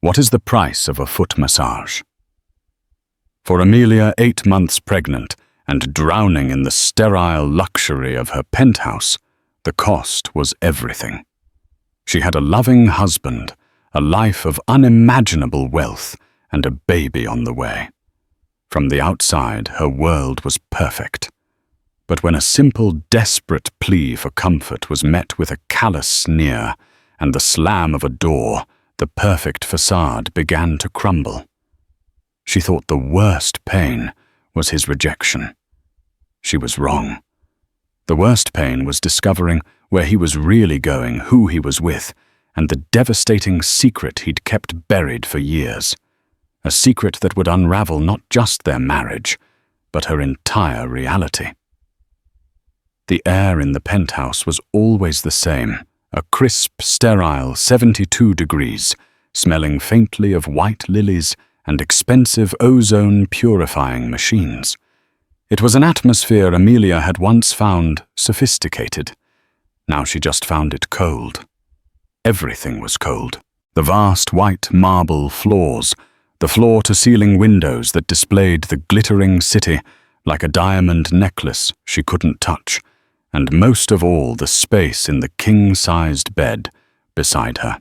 What is the price of a foot massage? For Amelia, 8 months pregnant and drowning in the sterile luxury of her penthouse, the cost was everything. She had a loving husband, a life of unimaginable wealth, and a baby on the way. From the outside, her world was perfect. But when a simple, desperate plea for comfort was met with a callous sneer and the slam of a door, the perfect facade began to crumble. She thought the worst pain was his rejection. She was wrong. The worst pain was discovering where he was really going, who he was with, and the devastating secret he'd kept buried for years. A secret that would unravel not just their marriage, but her entire reality. The air in the penthouse was always the same, a crisp, sterile 72 degrees, smelling faintly of white lilies and expensive ozone-purifying machines. It was an atmosphere Amelia had once found sophisticated. Now she just found it cold. Everything was cold. The vast white marble floors, the floor-to-ceiling windows that displayed the glittering city like a diamond necklace she couldn't touch, and most of all the space in the king-sized bed beside her.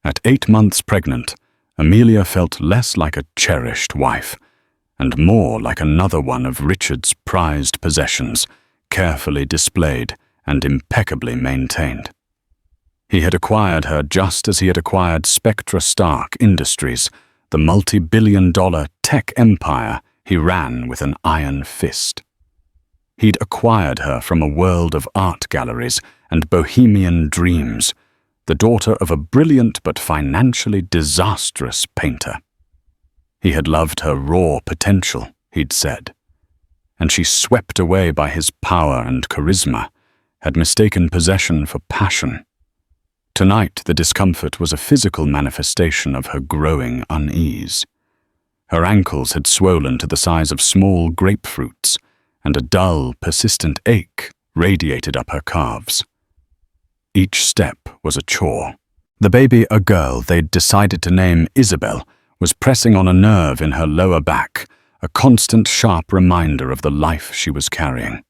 At 8 months pregnant, Amelia felt less like a cherished wife, and more like another one of Richard's prized possessions, carefully displayed and impeccably maintained. He had acquired her just as he had acquired Spectra Stark Industries, the multi-billion-dollar tech empire he ran with an iron fist. He'd acquired her from a world of art galleries and bohemian dreams, the daughter of a brilliant but financially disastrous painter. He had loved her raw potential, he'd said, and she, swept away by his power and charisma, had mistaken possession for passion. Tonight, the discomfort was a physical manifestation of her growing unease. Her ankles had swollen to the size of small grapefruits, and a dull, persistent ache radiated up her calves. Each step was a chore. The baby, a girl they'd decided to name Isabel, was pressing on a nerve in her lower back, a constant sharp reminder of the life she was carrying.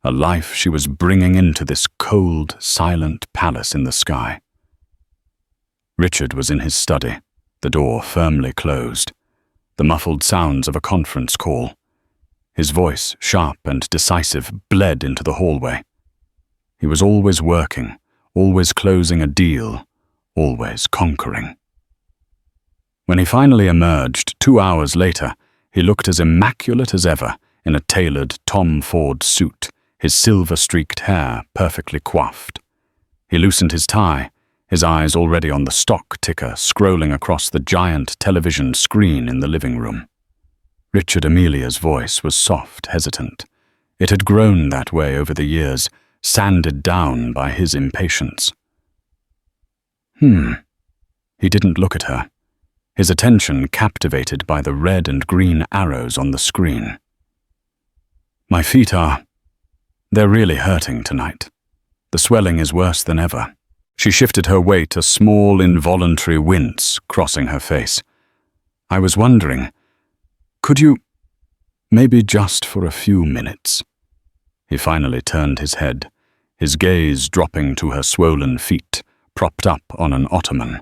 A life she was bringing into this cold, silent palace in the sky. Richard was in his study, the door firmly closed, the muffled sounds of a conference call. His voice, sharp and decisive, bled into the hallway. He was always working, always closing a deal, always conquering. When he finally emerged 2 hours later, he looked as immaculate as ever in a tailored Tom Ford suit, his silver-streaked hair perfectly coiffed. He loosened his tie, his eyes already on the stock ticker scrolling across the giant television screen in the living room. Richard Amelia's voice was soft, hesitant. It had grown that way over the years, sanded down by his impatience. He didn't look at her, his attention captivated by the red and green arrows on the screen. My feet they're really hurting tonight. The swelling is worse than ever. She shifted her weight, a small, involuntary wince crossing her face. I was wondering, could you, maybe just for a few minutes? He finally turned his head, his gaze dropping to her swollen feet, propped up on an ottoman.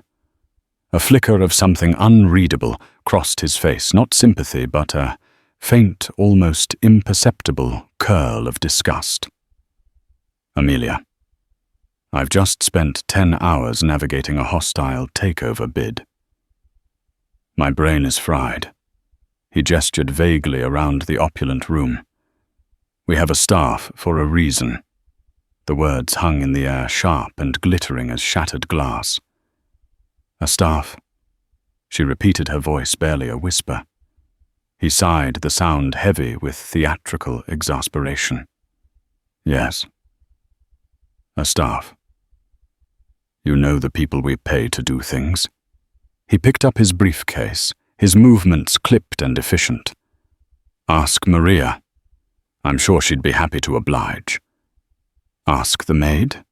A flicker of something unreadable crossed his face, not sympathy, but a faint, almost imperceptible curl of disgust. Amelia, I've just spent 10 hours navigating a hostile takeover bid. My brain is fried. He gestured vaguely around the opulent room. We have a staff for a reason. The words hung in the air, sharp and glittering as shattered glass. A staff? She repeated, her voice barely a whisper. He sighed, the sound heavy with theatrical exasperation. Yes. A staff. You know the people we pay to do things. He picked up his briefcase, his movements clipped and efficient. Ask Maria. I'm sure she'd be happy to oblige. Ask the maid?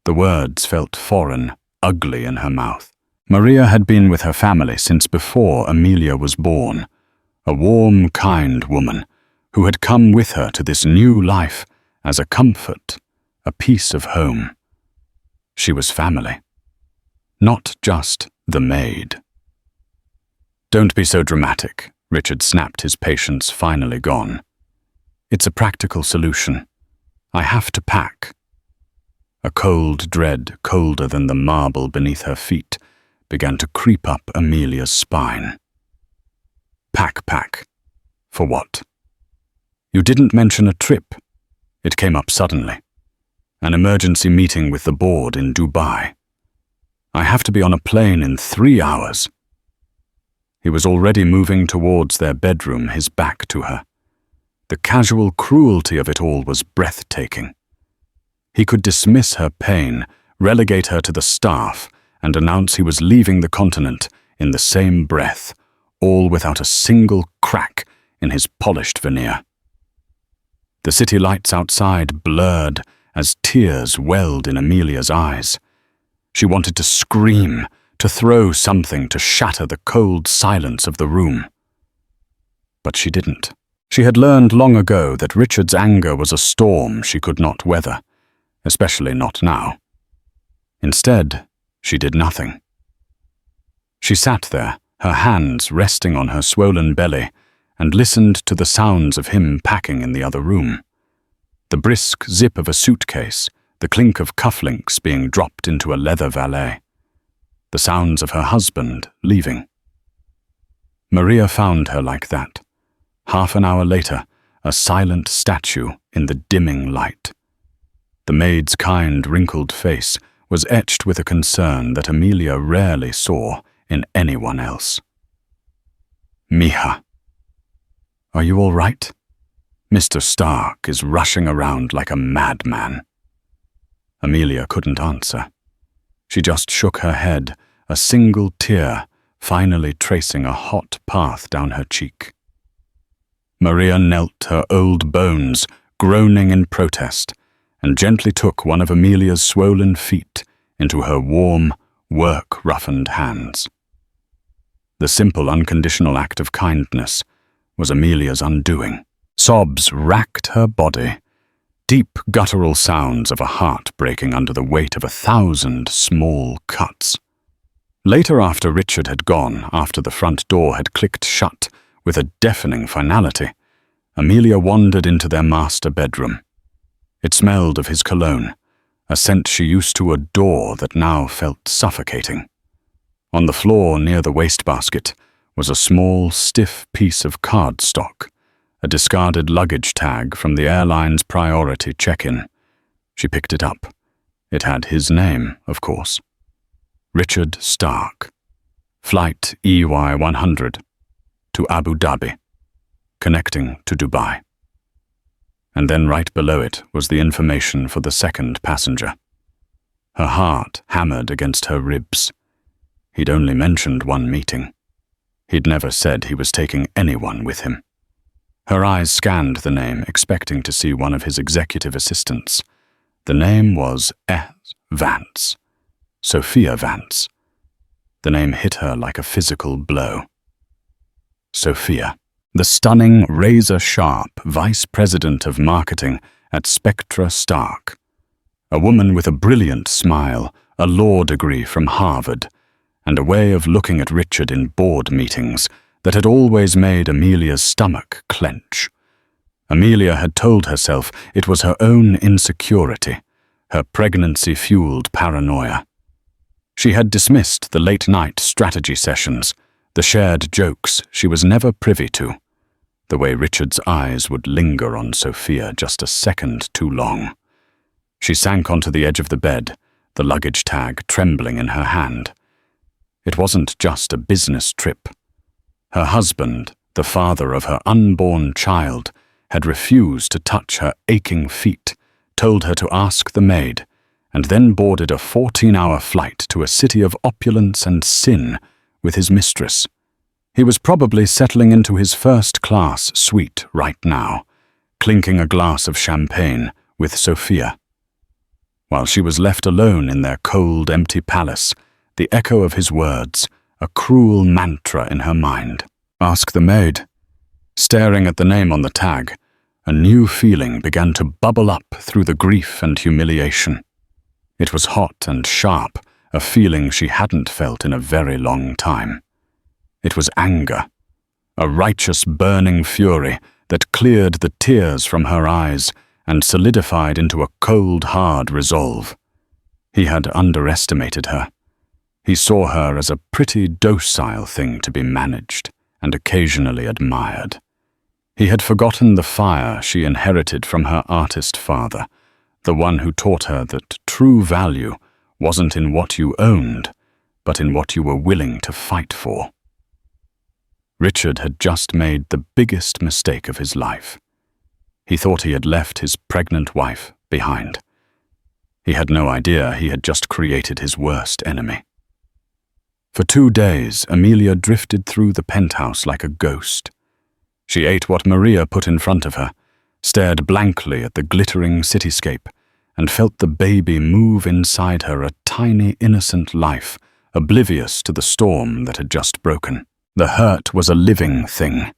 The words felt foreign, ugly in her mouth, Maria had been with her family since before Amelia was born, a warm, kind woman who had come with her to this new life as a comfort, a piece of home. She was family, not just the maid. "Don't be so dramatic," Richard snapped, his patience finally gone. "It's a practical solution. I have to pack." A cold dread, colder than the marble beneath her feet, began to creep up Amelia's spine. Pack. For what? "You didn't mention a trip." It came up suddenly. "An emergency meeting with the board in Dubai. I have to be on a plane in 3 hours." He was already moving towards their bedroom, his back to her. The casual cruelty of it all was breathtaking. He could dismiss her pain, relegate her to the staff, and announce he was leaving the continent in the same breath, all without a single crack in his polished veneer. The city lights outside blurred as tears welled in Amelia's eyes. She wanted to scream, to throw something to shatter the cold silence of the room. But she didn't. She had learned long ago that Richard's anger was a storm she could not weather, especially not now. Instead, she did nothing. She sat there, her hands resting on her swollen belly, and listened to the sounds of him packing in the other room. The brisk zip of a suitcase, the clink of cufflinks being dropped into a leather valet. The sounds of her husband leaving. Maria found her like that. Half an hour later, a silent statue in the dimming light. The maid's kind, wrinkled face was etched with a concern that Amelia rarely saw in anyone else. "Mija. Are you all right? Mr. Stark is rushing around like a madman." Amelia couldn't answer. She just shook her head, a single tear finally tracing a hot path down her cheek. Maria knelt, her old bones groaning in protest, and gently took one of Amelia's swollen feet into her warm, work-roughened hands. The simple, unconditional act of kindness was Amelia's undoing. Sobs racked her body, deep guttural sounds of a heart breaking under the weight of 1,000 small cuts. Later, after Richard had gone, after the front door had clicked shut with a deafening finality, Amelia wandered into their master bedroom. It smelled of his cologne, a scent she used to adore that now felt suffocating. On the floor near the wastebasket was a small, stiff piece of cardstock, a discarded luggage tag from the airline's priority check-in. She picked it up. It had his name, of course. Richard Stark. Flight EY-100 to Abu Dhabi, connecting to Dubai. And then right below it was the information for the second passenger. Her heart hammered against her ribs. He'd only mentioned one meeting. He'd never said he was taking anyone with him. Her eyes scanned the name, expecting to see one of his executive assistants. The name was Vance. Sophia Vance. The name hit her like a physical blow. Sophia, the stunning, razor-sharp vice president of marketing at Spectra Stark. A woman with a brilliant smile, a law degree from Harvard, and a way of looking at Richard in board meetings that had always made Amelia's stomach clench. Amelia had told herself it was her own insecurity, her pregnancy-fueled paranoia. She had dismissed the late-night strategy sessions, the shared jokes she was never privy to, the way Richard's eyes would linger on Sophia just a second too long. She sank onto the edge of the bed, the luggage tag trembling in her hand. It wasn't just a business trip. Her husband, the father of her unborn child, had refused to touch her aching feet, told her to ask the maid, and then boarded a 14-hour flight to a city of opulence and sin with his mistress. He was probably settling into his first-class suite right now, clinking a glass of champagne with Sophia. While she was left alone in their cold, empty palace, the echo of his words, a cruel mantra in her mind. Ask the maid. Staring at the name on the tag, a new feeling began to bubble up through the grief and humiliation. It was hot and sharp, a feeling she hadn't felt in a very long time. It was anger, a righteous burning fury that cleared the tears from her eyes and solidified into a cold, hard resolve. He had underestimated her. He saw her as a pretty docile thing to be managed and occasionally admired. He had forgotten the fire she inherited from her artist father, the one who taught her that true value wasn't in what you owned, but in what you were willing to fight for. Richard had just made the biggest mistake of his life. He thought he had left his pregnant wife behind. He had no idea he had just created his worst enemy. For 2 days, Amelia drifted through the penthouse like a ghost. She ate what Maria put in front of her, stared blankly at the glittering cityscape, and felt the baby move inside her, a tiny, innocent life, oblivious to the storm that had just broken. The hurt was a living thing,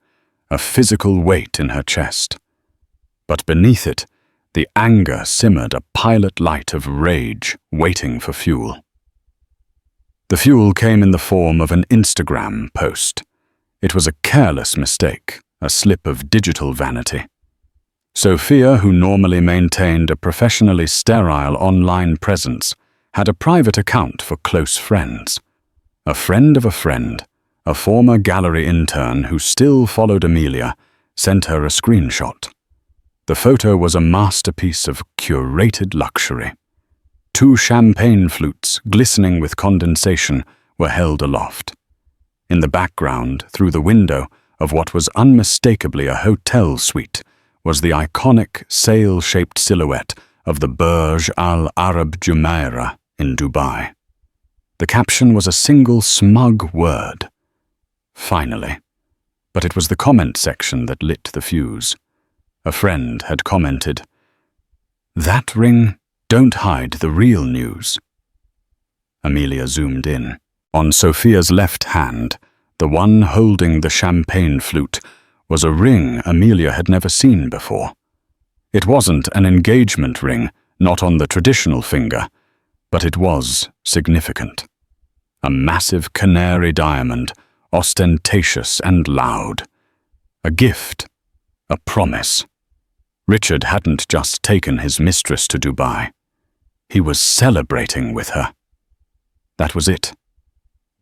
a physical weight in her chest. But beneath it, the anger simmered, a pilot light of rage waiting for fuel. The fuel came in the form of an Instagram post. It was a careless mistake, a slip of digital vanity. Sophia, who normally maintained a professionally sterile online presence, had a private account for close friends. A friend of a friend, a former gallery intern who still followed Amelia, sent her a screenshot. The photo was a masterpiece of curated luxury. 2 champagne flutes, glistening with condensation, were held aloft. In the background, through the window of what was unmistakably a hotel suite, was the iconic sail-shaped silhouette of the Burj Al Arab Jumeirah in Dubai. The caption was a single smug word. Finally. But it was the comment section that lit the fuse. A friend had commented, "That ring, don't hide the real news." Amelia zoomed in. On Sophia's left hand, the one holding the champagne flute, was a ring Amelia had never seen before. It wasn't an engagement ring, not on the traditional finger, but it was significant. A massive canary diamond, ostentatious and loud. A gift, a promise. Richard hadn't just taken his mistress to Dubai. He was celebrating with her. That was it.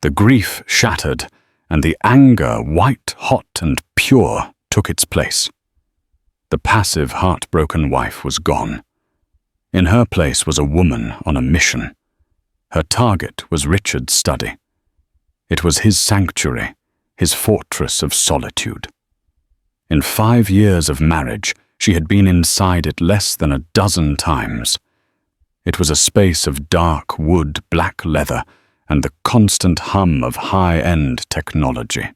The grief shattered, and the anger, white, hot, and pure, took its place. The passive, heartbroken wife was gone. In her place was a woman on a mission. Her target was Richard's study. It was his sanctuary, his fortress of solitude. In 5 years of marriage, she had been inside it less than a dozen times. It was a space of dark wood, black leather, and the constant hum of high-end technology.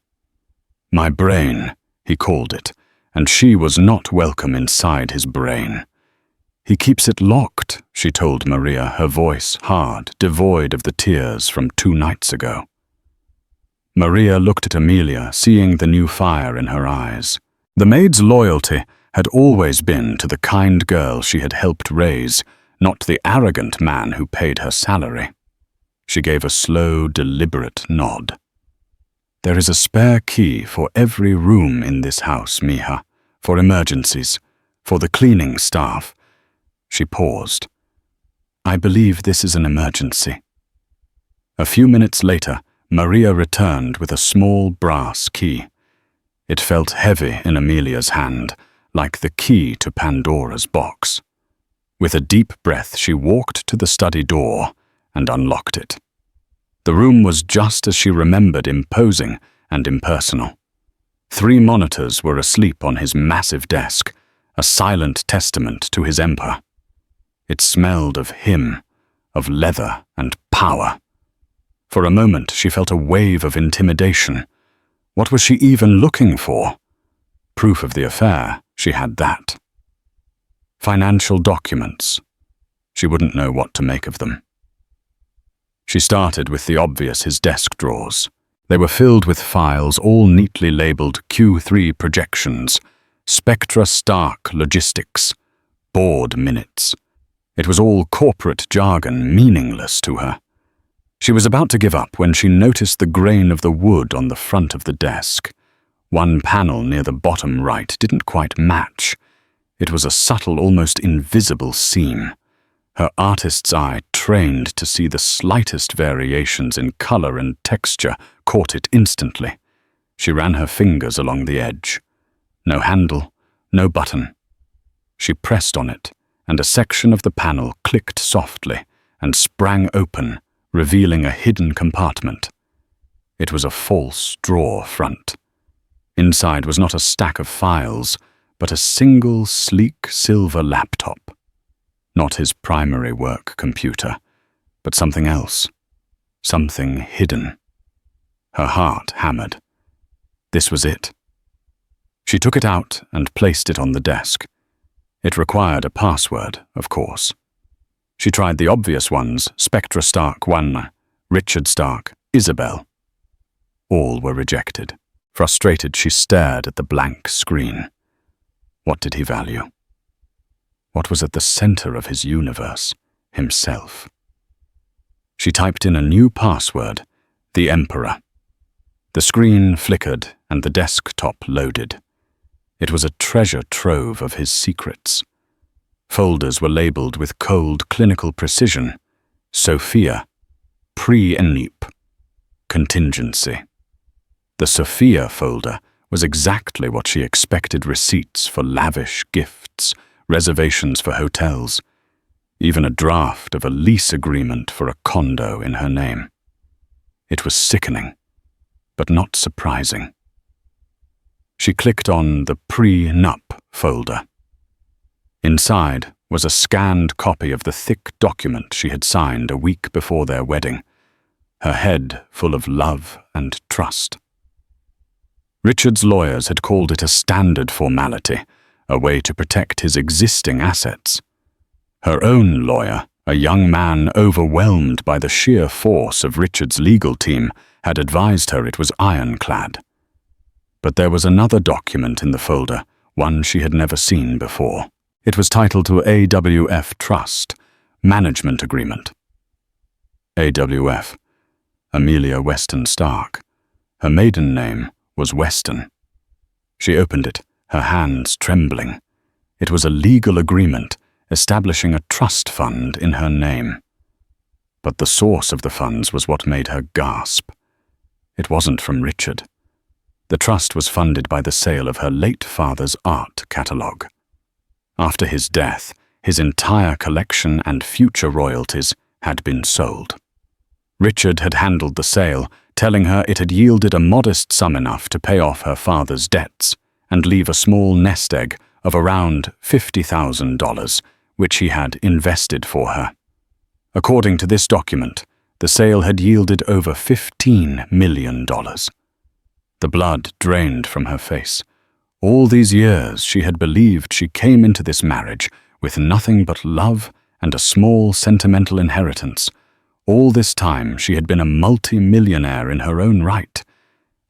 My brain, he called it, and she was not welcome inside his brain. He keeps it locked, she told Maria, her voice hard, devoid of the tears from 2 nights ago. Maria looked at Amelia, seeing the new fire in her eyes. The maid's loyalty had always been to the kind girl she had helped raise, not the arrogant man who paid her salary. She gave a slow, deliberate nod. "There is a spare key for every room in this house, Mija, for emergencies, for the cleaning staff." She paused. "I believe this is an emergency." A few minutes later, Maria returned with a small brass key. It felt heavy in Amelia's hand, like the key to Pandora's box. With a deep breath, she walked to the study door and unlocked it. The room was just as she remembered, imposing and impersonal. 3 monitors were asleep on his massive desk, a silent testament to his empire. It smelled of him, of leather and power. For a moment, she felt a wave of intimidation. What was she even looking for? Proof of the affair, she had that. Financial documents. She wouldn't know what to make of them. She started with the obvious, his desk drawers. They were filled with files, all neatly labeled Q3 projections, Spectra Stark logistics, board minutes. It was all corporate jargon, meaningless to her. She was about to give up when she noticed the grain of the wood on the front of the desk. One panel near the bottom right didn't quite match. It was a subtle, almost invisible seam. Her artist's eye, trained to see the slightest variations in color and texture, caught it instantly. She ran her fingers along the edge. No handle, no button. She pressed on it, and a section of the panel clicked softly and sprang open, revealing a hidden compartment. It was a false drawer front. Inside was not a stack of files, but a single sleek silver laptop. Not his primary work computer, but something else. Something hidden. Her heart hammered. This was it. She took it out and placed it on the desk. It required a password, of course. She tried the obvious ones, Spectra Stark 1, Richard Stark, Isabel. All were rejected. Frustrated, she stared at the blank screen. What did he value? What was at the center of his universe? Himself. She typed in a new password, the Emperor. The screen flickered and the desktop loaded. It was a treasure trove of his secrets. Folders were labeled with cold clinical precision. Sophia, pre-ennup, contingency. The Sophia folder was exactly what she expected: receipts for lavish gifts, reservations for hotels, even a draft of a lease agreement for a condo in her name. It was sickening, but not surprising. She clicked on the pre-nup folder. Inside was a scanned copy of the thick document she had signed a week before their wedding, her head full of love and trust. Richard's lawyers had called it a standard formality, a way to protect his existing assets. Her own lawyer, a young man overwhelmed by the sheer force of Richard's legal team, had advised her it was ironclad. But there was another document in the folder, one she had never seen before. It was titled to AWF Trust, Management Agreement. AWF, Amelia Weston Stark. Her maiden name was Weston. She opened it, her hands trembling. It was a legal agreement establishing a trust fund in her name. But the source of the funds was what made her gasp. It wasn't from Richard. The trust was funded by the sale of her late father's art catalogue. After his death, his entire collection and future royalties had been sold. Richard had handled the sale, telling her it had yielded a modest sum enough to pay off her father's debts and leave a small nest egg of around $50,000, which he had invested for her. According to this document, the sale had yielded over $15 million. The blood drained from her face. All these years she had believed she came into this marriage with nothing but love and a small sentimental inheritance. All this time she had been a multi-millionaire in her own right,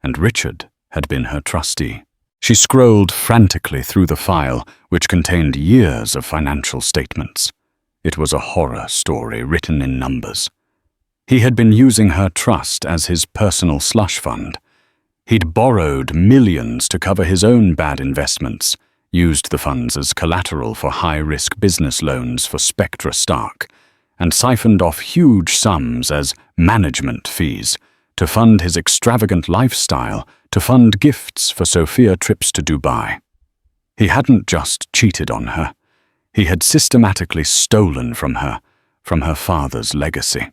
and Richard had been her trustee. She scrolled frantically through the file, which contained years of financial statements. It was a horror story written in numbers. He had been using her trust as his personal slush fund. He'd borrowed millions to cover his own bad investments, used the funds as collateral for high-risk business loans for Spectra Stark, and siphoned off huge sums as management fees to fund his extravagant lifestyle, to fund gifts for Sophia trips to Dubai. He hadn't just cheated on her. He had systematically stolen from her father's legacy.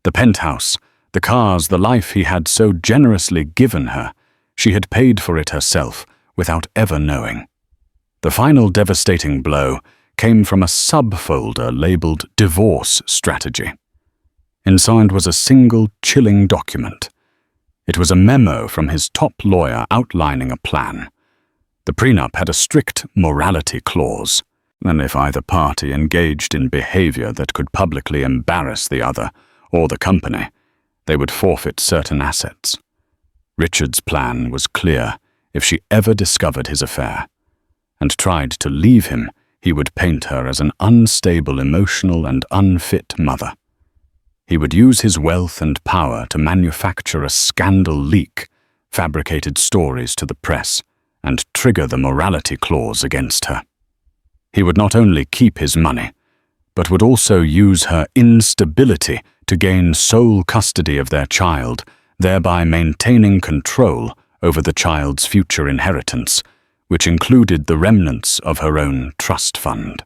The penthouse, the cars, the life he had so generously given her, she had paid for it herself without ever knowing. The final devastating blow came from a subfolder labeled Divorce Strategy. Inside was a single chilling document. It was a memo from his top lawyer outlining a plan. The prenup had a strict morality clause, and if either party engaged in behavior that could publicly embarrass the other or the company, they would forfeit certain assets. Richard's plan was clear if she ever discovered his affair and tried to leave him. He would paint her as an unstable, emotional, and unfit mother. He would use his wealth and power to manufacture a scandal leak, fabricated stories to the press, and trigger the morality clause against her. He would not only keep his money, but would also use her instability to gain sole custody of their child, thereby maintaining control over the child's future inheritance, which included the remnants of her own trust fund.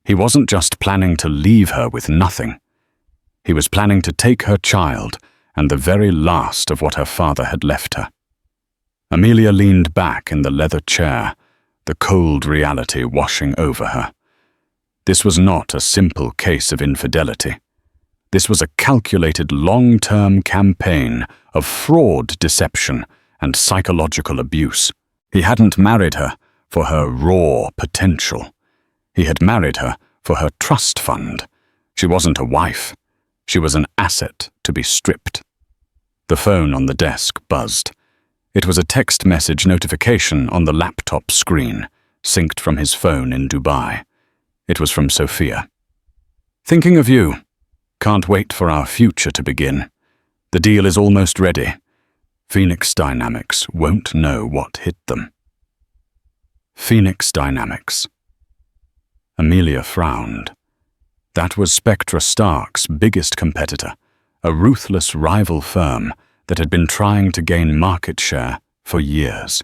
He wasn't just planning to leave her with nothing. He was planning to take her child and the very last of what her father had left her. Amelia leaned back in the leather chair, the cold reality washing over her. This was not a simple case of infidelity. This was a calculated long-term campaign of fraud, deception, and psychological abuse. He hadn't married her for her raw potential. He had married her for her trust fund. She wasn't a wife. She was an asset to be stripped. The phone on the desk buzzed. It was a text message notification on the laptop screen, synced from his phone in Dubai. It was from Sophia. "Thinking of you. Can't wait for our future to begin. The deal is almost ready. Phoenix Dynamics won't know what hit them." Phoenix Dynamics. Amelia frowned. That was Spectra Stark's biggest competitor, a ruthless rival firm that had been trying to gain market share for years.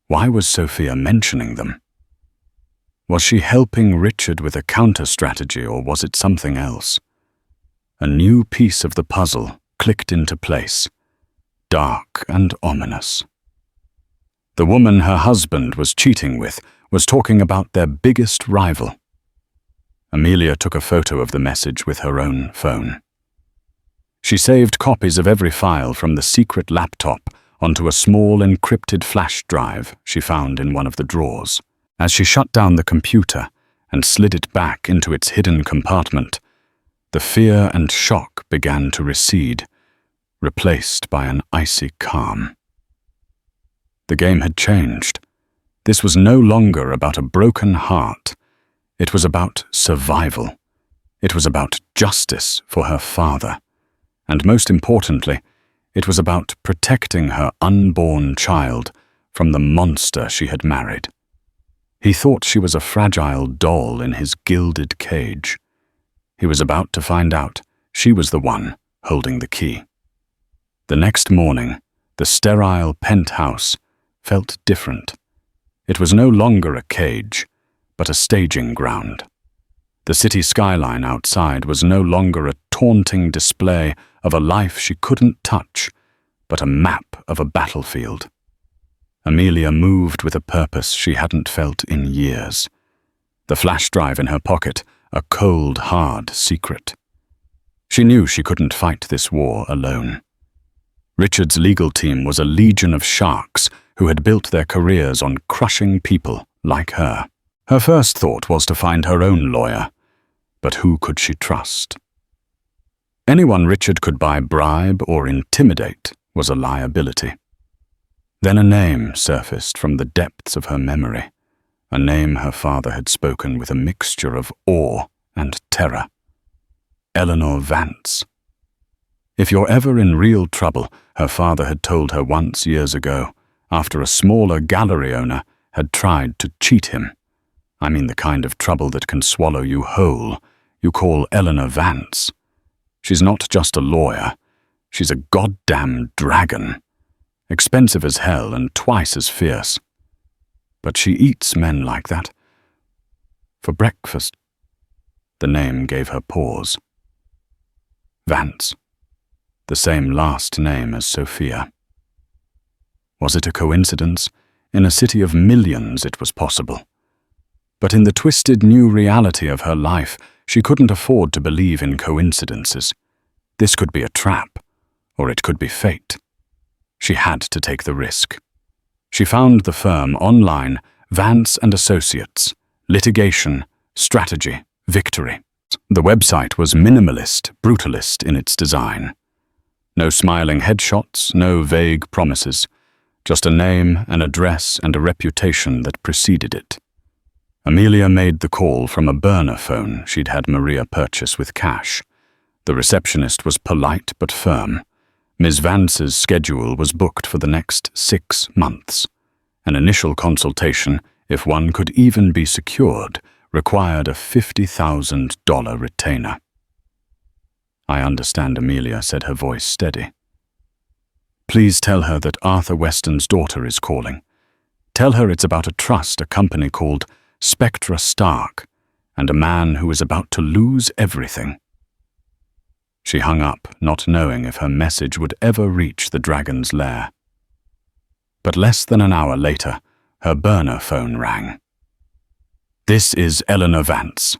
Why was Sophia mentioning them? Was she helping Richard with a counter-strategy, or was it something else? A new piece of the puzzle clicked into place, dark and ominous. The woman her husband was cheating with was talking about their biggest rival. Amelia took a photo of the message with her own phone. She saved copies of every file from the secret laptop onto a small encrypted flash drive she found in one of the drawers. As she shut down the computer and slid it back into its hidden compartment, the fear and shock began to recede, replaced by an icy calm. The game had changed. This was no longer about a broken heart. It was about survival. It was about justice for her father. And most importantly, it was about protecting her unborn child from the monster she had married. He thought she was a fragile doll in his gilded cage. He was about to find out she was the one holding the key. The next morning, the sterile penthouse felt different. It was no longer a cage, but a staging ground. The city skyline outside was no longer a taunting display of a life she couldn't touch, but a map of a battlefield. Amelia moved with a purpose she hadn't felt in years. The flash drive in her pocket, a cold, hard secret. She knew she couldn't fight this war alone. Richard's legal team was a legion of sharks who had built their careers on crushing people like her. Her first thought was to find her own lawyer, but who could she trust? Anyone Richard could buy, bribe, or intimidate was a liability. Then a name surfaced from the depths of her memory, a name her father had spoken with a mixture of awe and terror. Eleanor Vance. If you're ever in real trouble, her father had told her once years ago, after a smaller gallery owner had tried to cheat him. I mean the kind of trouble that can swallow you whole. You call Eleanor Vance. She's not just a lawyer. She's a goddamn dragon. Expensive as hell and twice as fierce. But she eats men like that. For breakfast. The name gave her pause. Vance. The same last name as Sophia. Was it a coincidence? In a city of millions it was possible. But in the twisted new reality of her life, she couldn't afford to believe in coincidences. This could be a trap, or it could be fate. She had to take the risk. She found the firm online, Vance and Associates, litigation, strategy, victory. The website was minimalist, brutalist in its design. No smiling headshots, no vague promises, just a name, an address, and a reputation that preceded it. Amelia made the call from a burner phone she'd had Maria purchase with cash. The receptionist was polite but firm. Ms. Vance's schedule was booked for the next 6 months. An initial consultation, if one could even be secured, required a $50,000 retainer. "I understand, Amelia," said her voice steady. "Please tell her that Arthur Weston's daughter is calling. Tell her it's about a trust, a company called Spectra Stark, and a man who is about to lose everything." She hung up, not knowing if her message would ever reach the dragon's lair. But less than an hour later, her burner phone rang. "This is Eleanor Vance."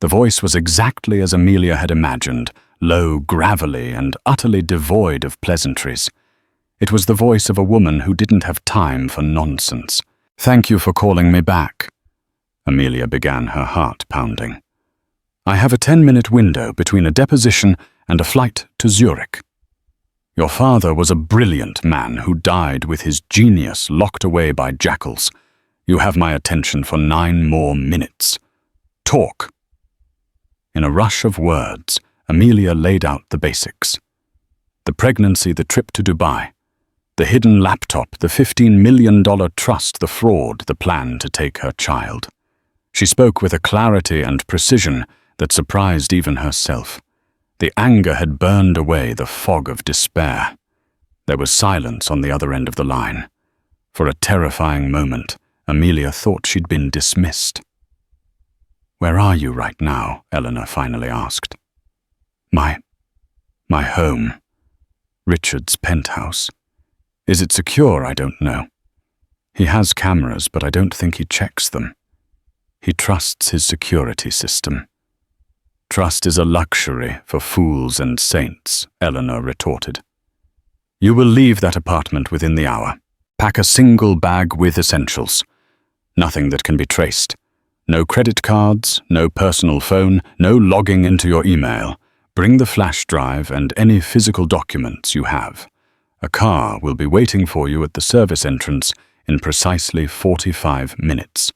The voice was exactly as Amelia had imagined, low, gravelly, and utterly devoid of pleasantries. It was the voice of a woman who didn't have time for nonsense. "Thank you for calling me back," Amelia began, her heart pounding. "I have a 10-minute window between a deposition and a flight to Zurich. Your father was a brilliant man who died with his genius locked away by jackals. You have my attention for 9 more minutes. Talk." In a rush of words, Amelia laid out the basics. The pregnancy, the trip to Dubai, the hidden laptop, the $15 million trust, the fraud, the plan to take her child. She spoke with a clarity and precision that surprised even herself. The anger had burned away the fog of despair. There was silence on the other end of the line. For a terrifying moment, Amelia thought she'd been dismissed. "Where are you right now?" Eleanor finally asked. My home. Richard's penthouse. Is it secure? I don't know. He has cameras, but I don't think he checks them. He trusts his security system." "Trust is a luxury for fools and saints," Eleanor retorted. "You will leave that apartment within the hour. Pack a single bag with essentials. Nothing that can be traced. No credit cards, no personal phone, no logging into your email. Bring the flash drive and any physical documents you have. A car will be waiting for you at the service entrance in precisely 45 minutes.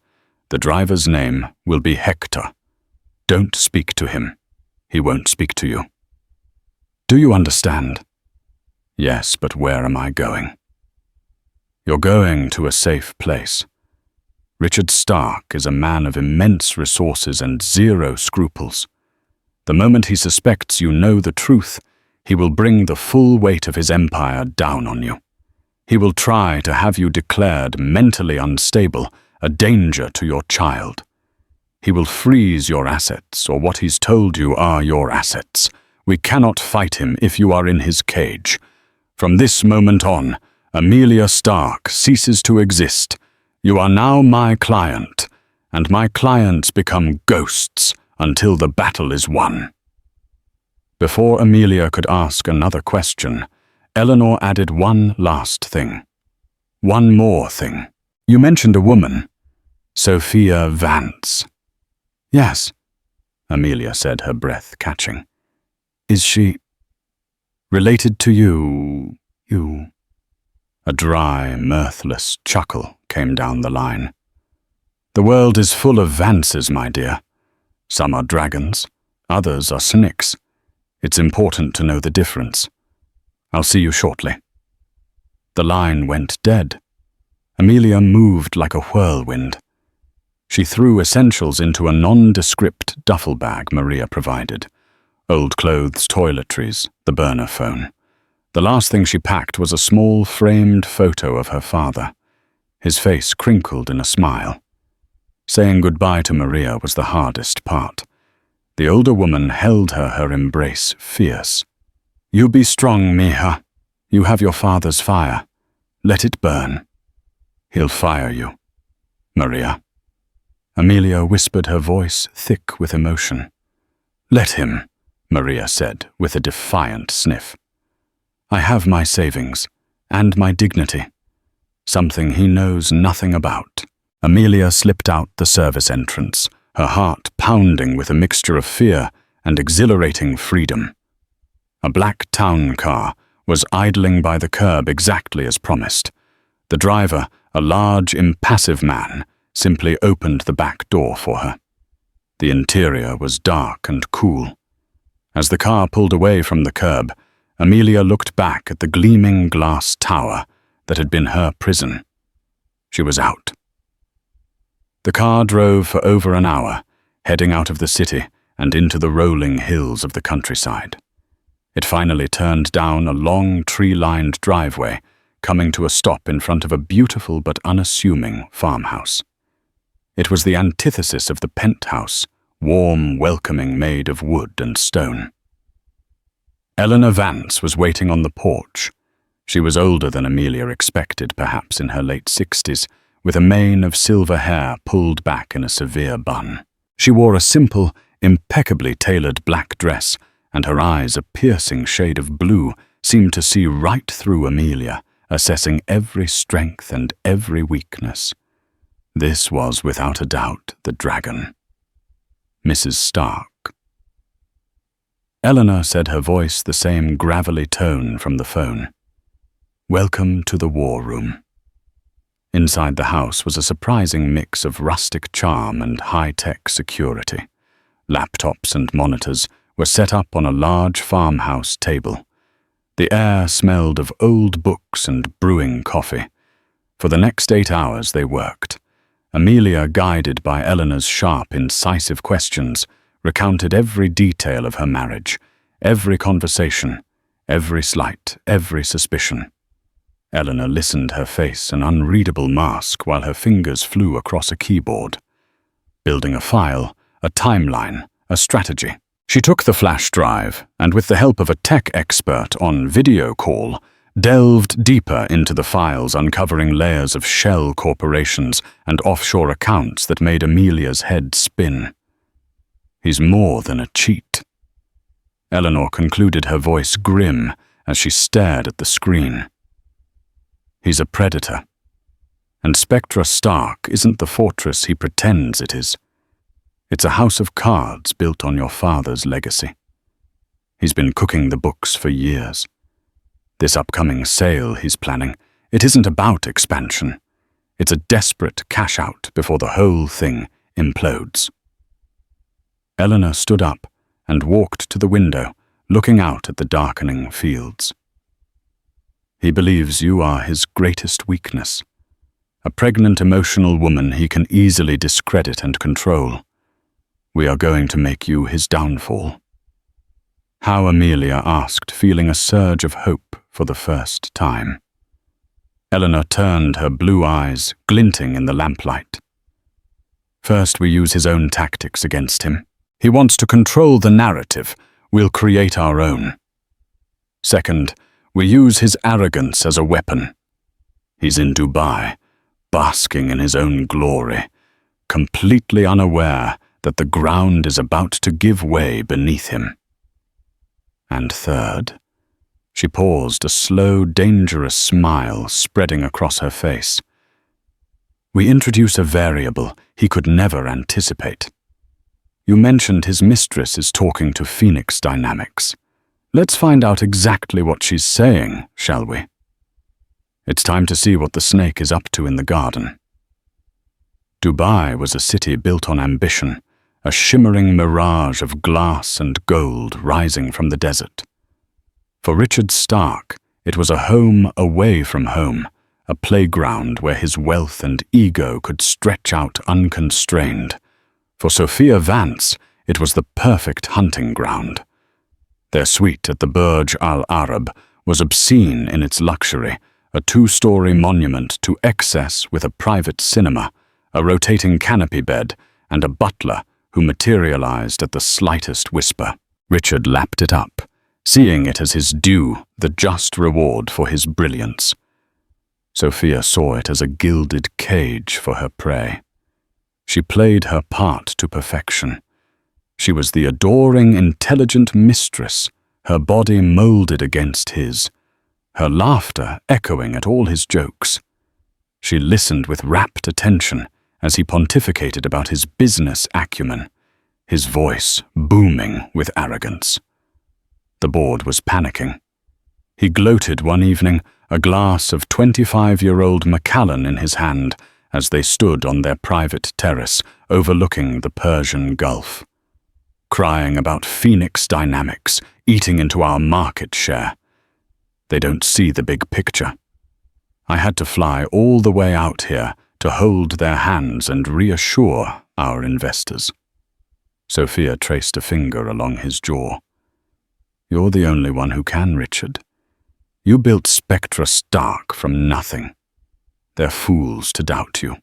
The driver's name will be Hector. Don't speak to him. He won't speak to you." "Do you understand?" "Yes, but where am I going?" "You're going to a safe place. Richard Stark is a man of immense resources and zero scruples. The moment he suspects you know the truth, he will bring the full weight of his empire down on you. He will try to have you declared mentally unstable, a danger to your child. He will freeze your assets, or what he's told you are your assets. We cannot fight him if you are in his cage. From this moment on, Amelia Stark ceases to exist. You are now my client, and my clients become ghosts until the battle is won." Before Amelia could ask another question, Eleanor added one last thing. "One more thing. You mentioned a woman, Sophia Vance." "Yes," Amelia said, her breath catching. "Is she related to you? A dry, mirthless chuckle came down the line. "The world is full of Vances, my dear. Some are dragons, others are snakes. It's important to know the difference. I'll see you shortly." The line went dead. Amelia moved like a whirlwind. She threw essentials into a nondescript duffel bag Maria provided. Old clothes, toiletries, the burner phone. The last thing she packed was a small framed photo of her father. His face crinkled in a smile. Saying goodbye to Maria was the hardest part. The older woman held her embrace fierce. "You be strong, Mija. You have your father's fire. Let it burn. He'll fire you, Maria." Amelia whispered, her voice thick with emotion. "Let him," Maria said with a defiant sniff. "I have my savings and my dignity. Something he knows nothing about." Amelia slipped out the service entrance, her heart pounding with a mixture of fear and exhilarating freedom. A black town car was idling by the curb exactly as promised. The driver, a large, impassive man, simply opened the back door for her. The interior was dark and cool. As the car pulled away from the curb, Amelia looked back at the gleaming glass tower that had been her prison. She was out. The car drove for over an hour, heading out of the city and into the rolling hills of the countryside. It finally turned down a long tree-lined driveway, coming to a stop in front of a beautiful but unassuming farmhouse. It was the antithesis of the penthouse, warm, welcoming, made of wood and stone. Eleanor Vance was waiting on the porch. She was older than Amelia expected, perhaps in her late 60s, with a mane of silver hair pulled back in a severe bun. She wore a simple, impeccably tailored black dress, and her eyes, a piercing shade of blue, seemed to see right through Amelia, assessing every strength and every weakness. This was, without a doubt, the dragon. Mrs. Stark. Eleanor said, her voice the same gravelly tone from the phone. "Welcome to the war room." Inside the house was a surprising mix of rustic charm and high-tech security. Laptops and monitors were set up on a large farmhouse table. The air smelled of old books and brewing coffee. For the next 8 hours they worked. Amelia, guided by Eleanor's sharp, incisive questions, recounted every detail of her marriage, every conversation, every slight, every suspicion. Eleanor listened, her face an unreadable mask while her fingers flew across a keyboard. Building a file, a timeline, a strategy. She took the flash drive and, with the help of a tech expert on video call, delved deeper into the files, uncovering layers of shell corporations and offshore accounts that made Amelia's head spin. "He's more than a cheat," Eleanor concluded, her voice grim as she stared at the screen. "He's a predator. And Spectra Stark isn't the fortress he pretends it is. It's a house of cards built on your father's legacy. He's been cooking the books for years. This upcoming sale he's planning, it isn't about expansion. It's a desperate cash-out before the whole thing implodes." Eleanor stood up and walked to the window, looking out at the darkening fields. "He believes you are his greatest weakness. A pregnant, emotional woman he can easily discredit and control. We are going to make you his downfall." How Amelia asked, feeling a surge of hope for the first time. Eleanor turned, her blue eyes glinting in the lamplight. "First, we use his own tactics against him. He wants to control the narrative. We'll create our own. Second, we use his arrogance as a weapon. He's in Dubai, basking in his own glory, completely unaware that the ground is about to give way beneath him. And third," she paused, a slow, dangerous smile spreading across her face, "we introduce a variable he could never anticipate. You mentioned his mistress is talking to Phoenix Dynamics. Let's find out exactly what she's saying, shall we? It's time to see what the snake is up to in the garden." Dubai was a city built on ambition, a shimmering mirage of glass and gold rising from the desert. For Richard Stark, it was a home away from home, a playground where his wealth and ego could stretch out unconstrained. For Sophia Vance, it was the perfect hunting ground. Their suite at the Burj Al Arab was obscene in its luxury, a 2-story monument to excess with a private cinema, a rotating canopy bed, and a butler who materialized at the slightest whisper. Richard lapped it up, seeing it as his due, the just reward for his brilliance. Sophia saw it as a gilded cage for her prey. She played her part to perfection. She was the adoring, intelligent mistress, her body molded against his, her laughter echoing at all his jokes. She listened with rapt attention as he pontificated about his business acumen, his voice booming with arrogance. The board was panicking. He gloated one evening, a glass of 25-year-old Macallan in his hand, as they stood on their private terrace overlooking the Persian Gulf, crying about Phoenix dynamics eating into our market share. They don't see the big picture. I had to fly all the way out here to hold their hands and reassure our investors. Sophia traced a finger along his jaw. You're the only one who can, Richard. You built Spectra Stark from nothing. They're fools to doubt you.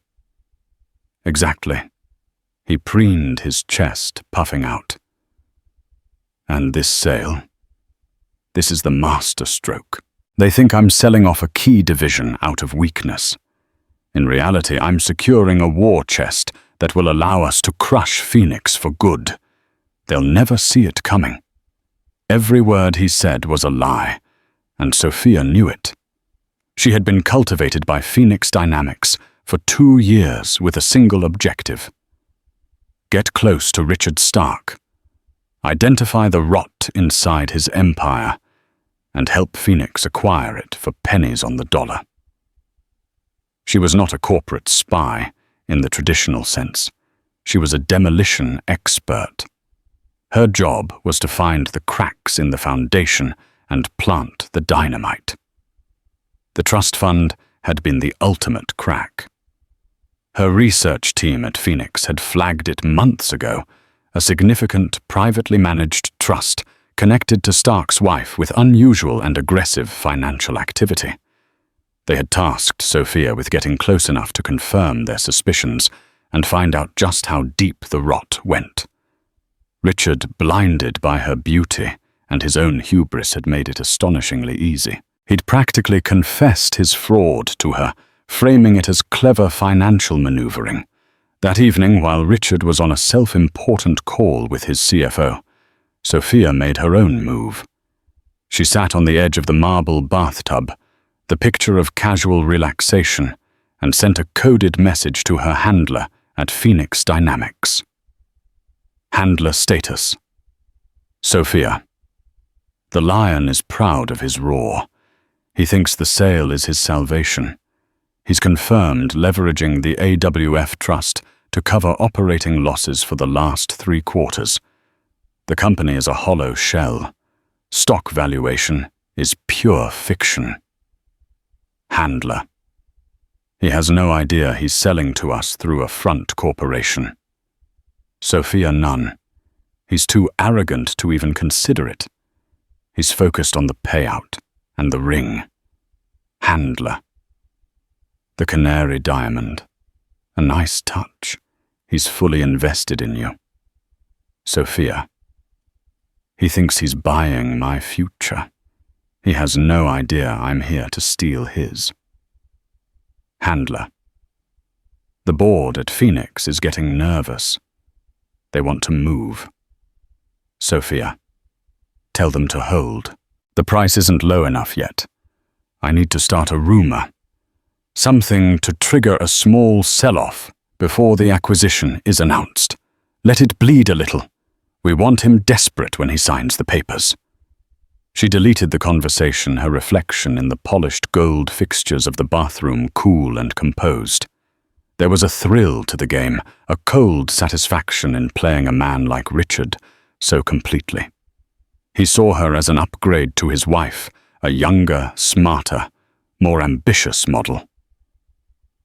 Exactly. He preened his chest, puffing out. And this sale? This is the master stroke. They think I'm selling off a key division out of weakness. In reality, I'm securing a war chest that will allow us to crush Phoenix for good. They'll never see it coming. Every word he said was a lie, and Sophia knew it. She had been cultivated by Phoenix Dynamics for 2 years with a single objective. Get close to Richard Stark. Identify the rot inside his empire, and help Phoenix acquire it for pennies on the dollar. She was not a corporate spy in the traditional sense. She was a demolition expert. Her job was to find the cracks in the foundation and plant the dynamite. The trust fund had been the ultimate crack. Her research team at Phoenix had flagged it months ago, a significant privately managed trust connected to Stark's wife with unusual and aggressive financial activity. They had tasked Sophia with getting close enough to confirm their suspicions and find out just how deep the rot went. Richard, blinded by her beauty and his own hubris, had made it astonishingly easy. He'd practically confessed his fraud to her, framing it as clever financial maneuvering. That evening, while Richard was on a self-important call with his CFO, Sophia made her own move. She sat on the edge of the marble bathtub, the picture of casual relaxation, and sent a coded message to her handler at Phoenix Dynamics. Handler status. Sophia. The lion is proud of his roar. He thinks the sale is his salvation. He's confirmed leveraging the AWF trust to cover operating losses for the last 3 quarters. The company is a hollow shell. Stock valuation is pure fiction. Handler. He has no idea he's selling to us through a front corporation. Sophia none. He's too arrogant to even consider it. He's focused on the payout and the ring. Handler. The canary diamond. A nice touch. He's fully invested in you. Sophia. He thinks he's buying my future. He has no idea I'm here to steal his. Handler. The board at Phoenix is getting nervous. They want to move. Sophia. Tell them to hold. The price isn't low enough yet. I need to start a rumor. Something to trigger a small sell-off before the acquisition is announced. Let it bleed a little. We want him desperate when he signs the papers. She deleted the conversation, her reflection in the polished gold fixtures of the bathroom cool and composed. There was a thrill to the game, a cold satisfaction in playing a man like Richard so completely. He saw her as an upgrade to his wife, a younger, smarter, more ambitious model.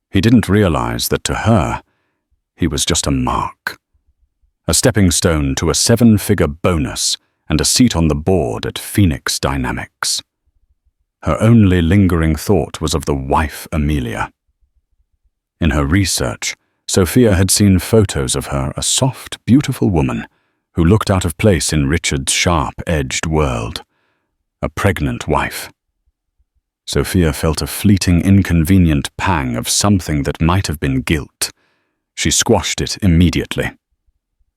He didn't realize that to her, he was just a mark. A stepping stone to a 7-figure bonus and a seat on the board at Phoenix Dynamics. Her only lingering thought was of the wife Amelia. In her research, Sophia had seen photos of her, a soft, beautiful woman who looked out of place in Richard's sharp-edged world. A pregnant wife. Sophia felt a fleeting, inconvenient pang of something that might have been guilt. She squashed it immediately.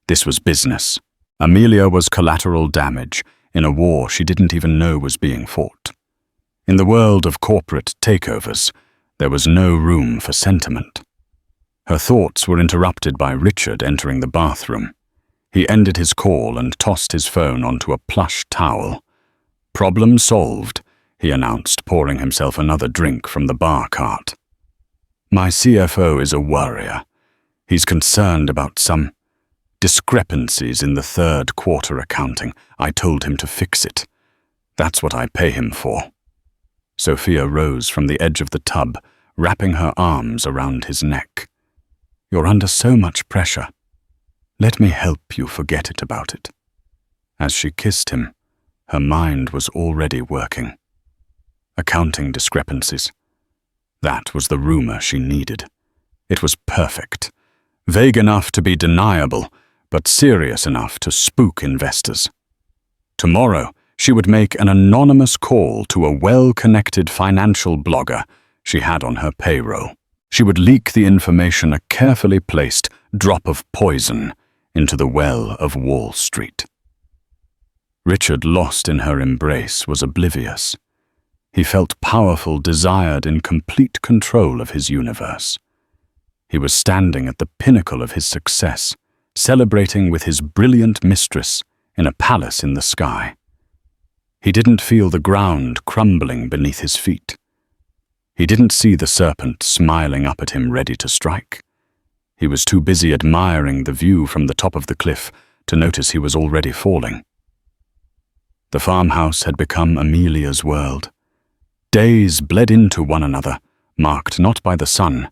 This was business. Amelia was collateral damage in a war she didn't even know was being fought. In the world of corporate takeovers, there was no room for sentiment. Her thoughts were interrupted by Richard entering the bathroom. He ended his call and tossed his phone onto a plush towel. "Problem solved," he announced, pouring himself another drink from the bar cart. "My CFO is a worrier. He's concerned about some discrepancies in the third quarter accounting. I told him to fix it. That's what I pay him for." Sophia rose from the edge of the tub, wrapping her arms around his neck. "You're under so much pressure. Let me help you forget about it." As she kissed him, her mind was already working. Accounting discrepancies. That was the rumor she needed. It was perfect. Vague enough to be deniable, but serious enough to spook investors. Tomorrow, she would make an anonymous call to a well-connected financial blogger she had on her payroll. She would leak the information, a carefully placed drop of poison, into the well of Wall Street. Richard, lost in her embrace, was oblivious. He felt powerful, desired, in complete control of his universe. He was standing at the pinnacle of his success, celebrating with his brilliant mistress in a palace in the sky. He didn't feel the ground crumbling beneath his feet. He didn't see the serpent smiling up at him, ready to strike. He was too busy admiring the view from the top of the cliff to notice he was already falling. The farmhouse had become Amelia's world. Days bled into one another, marked not by the sun,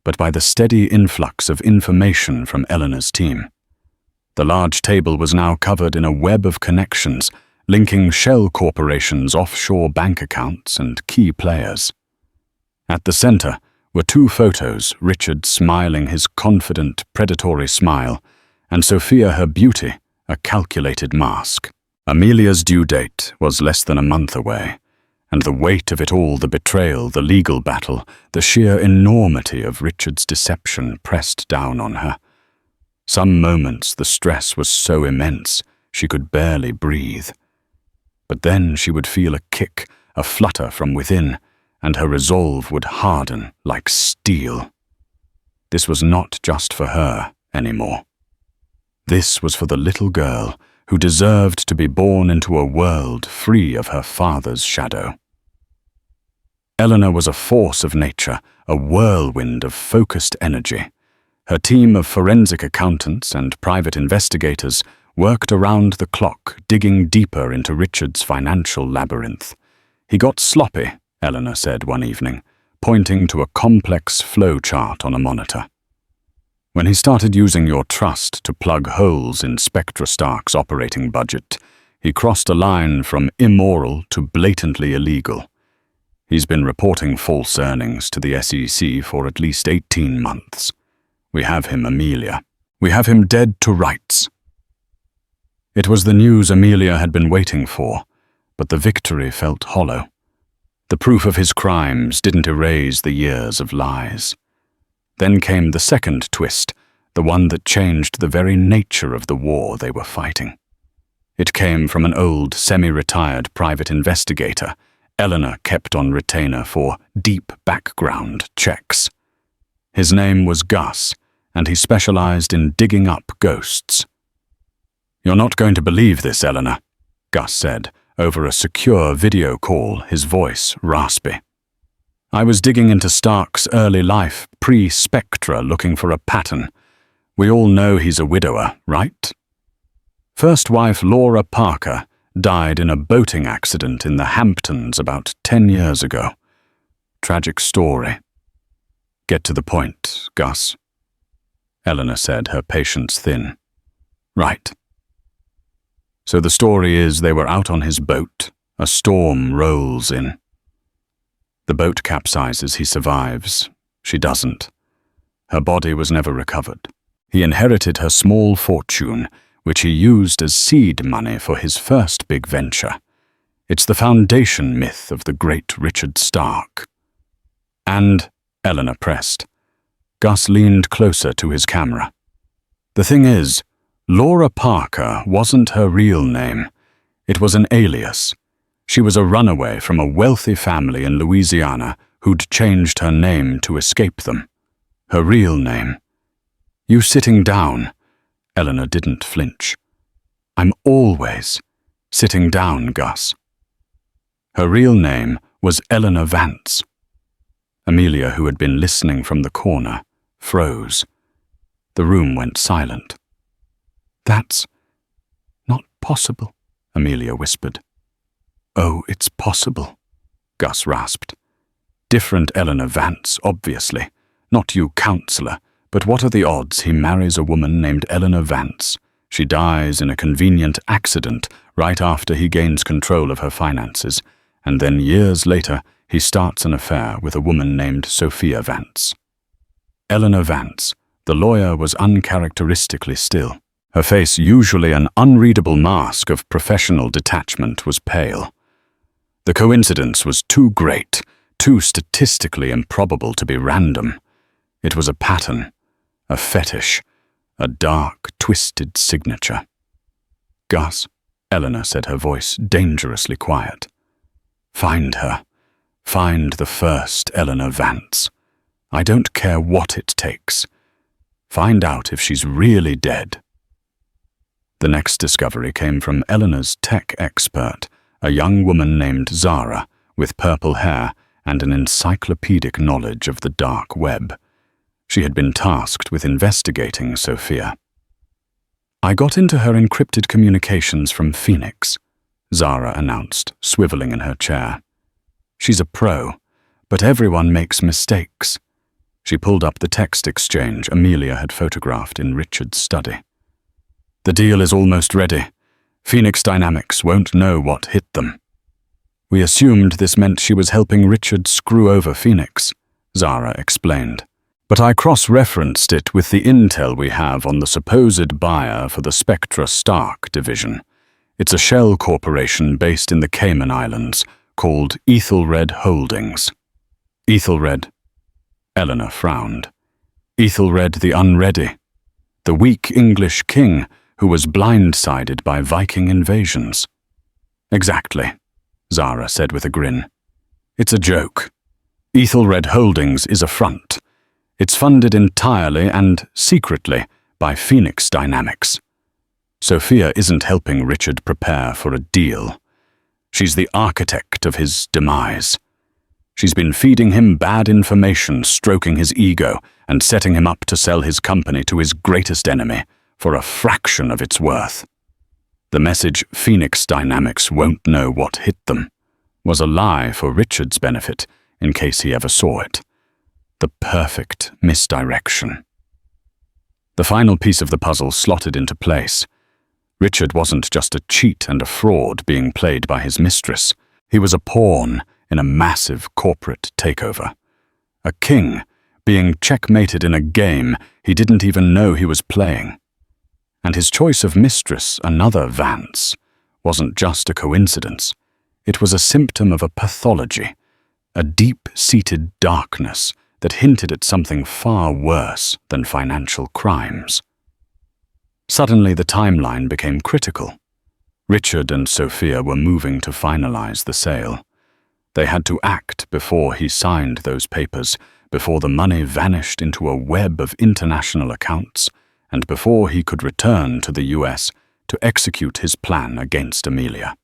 but by the steady influx of information from Eleanor's team. The large table was now covered in a web of connections, linking shell corporations' offshore bank accounts and key players. At the center were two photos, Richard smiling his confident, predatory smile, and Sophia, her beauty, a calculated mask. Amelia's due date was less than a month away, and the weight of it all, the betrayal, the legal battle, the sheer enormity of Richard's deception pressed down on her. Some moments the stress was so immense she could barely breathe. But then she would feel a kick, a flutter from within, and her resolve would harden like steel. This was not just for her anymore. This was for the little girl who deserved to be born into a world free of her father's shadow. Eleanor was a force of nature, a whirlwind of focused energy. Her team of forensic accountants and private investigators worked around the clock, digging deeper into Richard's financial labyrinth. "He got sloppy," Eleanor said one evening, pointing to a complex flow chart on a monitor. "When he started using your trust to plug holes in Spectra Stark's operating budget, he crossed a line from immoral to blatantly illegal. He's been reporting false earnings to the SEC for at least 18 months. We have him, Amelia. We have him dead to rights." It was the news Amelia had been waiting for, but the victory felt hollow. The proof of his crimes didn't erase the years of lies. Then came the second twist, the one that changed the very nature of the war they were fighting. It came from an old, semi-retired private investigator Eleanor kept on retainer for deep background checks. His name was Gus, and he specialized in digging up ghosts. "You're not going to believe this, Eleanor," Gus said, over a secure video call, his voice raspy. "I was digging into Stark's early life, pre-Spectra, looking for a pattern. We all know he's a widower, right? First wife Laura Parker died in a boating accident in the Hamptons about 10 years ago. Tragic story." "Get to the point, Gus," Eleanor said, her patience thin. "Right. So the story is they were out on his boat. A storm rolls in. The boat capsizes, he survives. She doesn't. Her body was never recovered. He inherited her small fortune, which he used as seed money for his first big venture. It's the foundation myth of the great Richard Stark." "And," Eleanor pressed. Gus leaned closer to his camera. "The thing is, Laura Parker wasn't her real name. It was an alias. She was a runaway from a wealthy family in Louisiana who'd changed her name to escape them. Her real name. You sitting down? Eleanor didn't flinch. I'm always sitting down, Gus. Her real name was Eleanor Vance. Amelia, who had been listening from the corner, froze. The room went silent. That's not possible, Amelia whispered. Oh, it's possible, Gus rasped. Different Eleanor Vance, obviously. Not you, counselor, but what are the odds he marries a woman named Eleanor Vance? She dies in a convenient accident right after he gains control of her finances, and then years later he starts an affair with a woman named Sophia Vance. Eleanor Vance, the lawyer, was uncharacteristically still. Her face, usually an unreadable mask of professional detachment, was pale. The coincidence was too great, too statistically improbable to be random. It was a pattern, a fetish, a dark, twisted signature. Gus, Eleanor said, her voice dangerously quiet. Find her. Find the first Eleanor Vance. I don't care what it takes. Find out if she's really dead. The next discovery came from Eleanor's tech expert, a young woman named Zara, with purple hair and an encyclopedic knowledge of the dark web. She had been tasked with investigating Sophia. I got into her encrypted communications from Phoenix, Zara announced, swiveling in her chair. She's a pro, but everyone makes mistakes. She pulled up the text exchange Amelia had photographed in Richard's study. The deal is almost ready. Phoenix Dynamics won't know what hit them. We assumed this meant she was helping Richard screw over Phoenix, Zara explained. But I cross-referenced it with the intel we have on the supposed buyer for the Spectra Stark division. It's a shell corporation based in the Cayman Islands called Ethelred Holdings. Ethelred? Eleanor frowned. Ethelred the Unready, the weak English king who was blindsided by Viking invasions. Exactly, Zara said with a grin. It's a joke. Ethelred Holdings is a front. It's funded entirely and secretly by Phoenix Dynamics. Sophia isn't helping Richard prepare for a deal. She's the architect of his demise. She's been feeding him bad information, stroking his ego, and setting him up to sell his company to his greatest enemy for a fraction of its worth. The message Phoenix Dynamics won't know what hit them was a lie for Richard's benefit in case he ever saw it. The perfect misdirection. The final piece of the puzzle slotted into place. Richard wasn't just a cheat and a fraud being played by his mistress. He was a pawn in a massive corporate takeover. A king being checkmated in a game he didn't even know he was playing. And his choice of mistress, another Vance, wasn't just a coincidence. It was a symptom of a pathology, a deep-seated darkness that hinted at something far worse than financial crimes. Suddenly, the timeline became critical. Richard and Sophia were moving to finalize the sale. They had to act before he signed those papers, before the money vanished into a web of international accounts, and before he could return to the US to execute his plan against Amelia.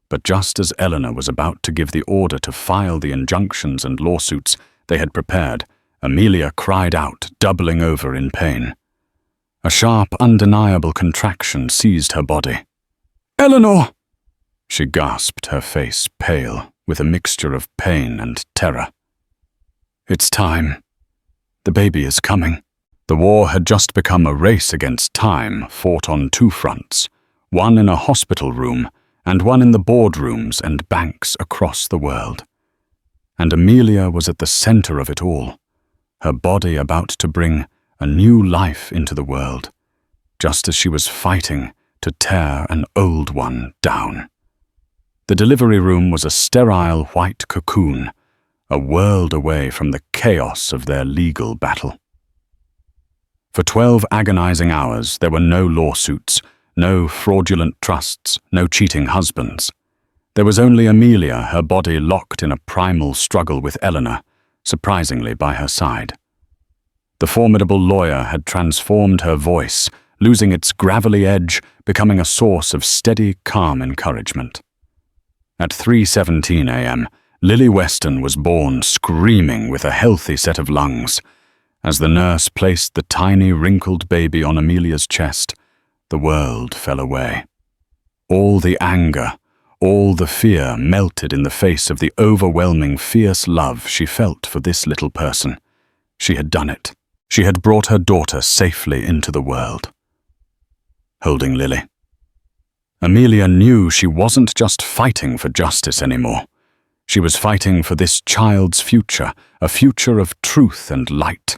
But just as Eleanor was about to give the order to file the injunctions and lawsuits they had prepared, Amelia cried out, doubling over in pain. A sharp, undeniable contraction seized her body. "Eleanor!" She gasped, her face pale, with a mixture of pain and terror. "It's time. The baby is coming." The war had just become a race against time, fought on two fronts, one in a hospital room and one in the boardrooms and banks across the world. And Amelia was at the center of it all, her body about to bring a new life into the world, just as she was fighting to tear an old one down. The delivery room was a sterile white cocoon, a world away from the chaos of their legal battle. For 12 agonizing hours, there were no lawsuits, no fraudulent trusts, no cheating husbands. There was only Amelia, her body locked in a primal struggle with Eleanor, surprisingly by her side. The formidable lawyer had transformed her voice, losing its gravelly edge, becoming a source of steady, calm encouragement. At 3:17 a.m., Lily Weston was born screaming with a healthy set of lungs. As the nurse placed the tiny, wrinkled baby on Amelia's chest, the world fell away. All the anger, all the fear melted in the face of the overwhelming, fierce love she felt for this little person. She had done it. She had brought her daughter safely into the world. Holding Lily, Amelia knew she wasn't just fighting for justice anymore. She was fighting for this child's future, a future of truth and light.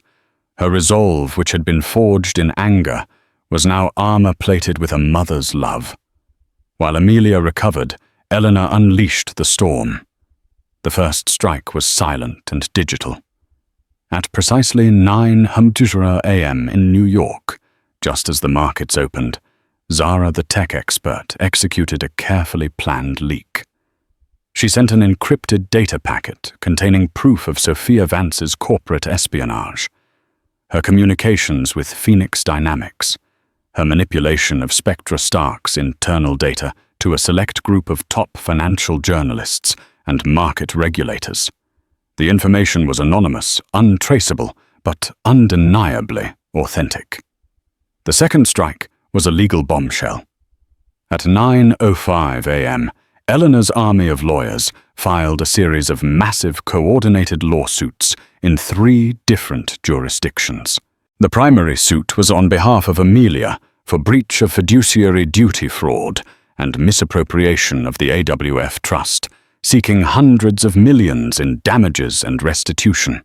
Her resolve, which had been forged in anger, was now armor-plated with a mother's love. While Amelia recovered, Eleanor unleashed the storm. The first strike was silent and digital. At precisely 9:00 a.m. in New York, just as the markets opened, Zara the tech expert executed a carefully planned leak. She sent an encrypted data packet containing proof of Sophia Vance's corporate espionage, her communications with Phoenix Dynamics, her manipulation of Spectra Stark's internal data to a select group of top financial journalists and market regulators. The information was anonymous, untraceable, but undeniably authentic. The second strike was a legal bombshell. At 9:05 a.m., Eleanor's army of lawyers filed a series of massive coordinated lawsuits in 3 different jurisdictions. The primary suit was on behalf of Amelia for breach of fiduciary duty fraud and misappropriation of the AWF Trust, seeking hundreds of millions in damages and restitution.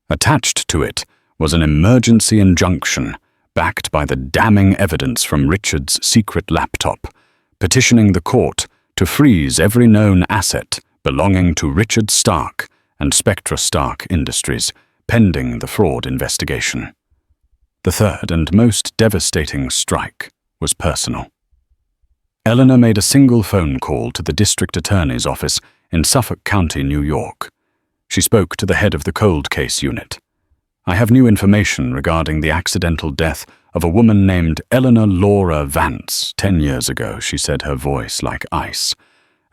Attached to it was an emergency injunction backed by the damning evidence from Richard's secret laptop, petitioning the court to freeze every known asset belonging to Richard Stark and Spectra Stark Industries, pending the fraud investigation. The third and most devastating strike was personal. Eleanor made a single phone call to the district attorney's office in Suffolk County, New York. She spoke to the head of the cold case unit. "I have new information regarding the accidental death of a woman named Eleanor Laura Vance 10 years ago," she said, her voice like ice.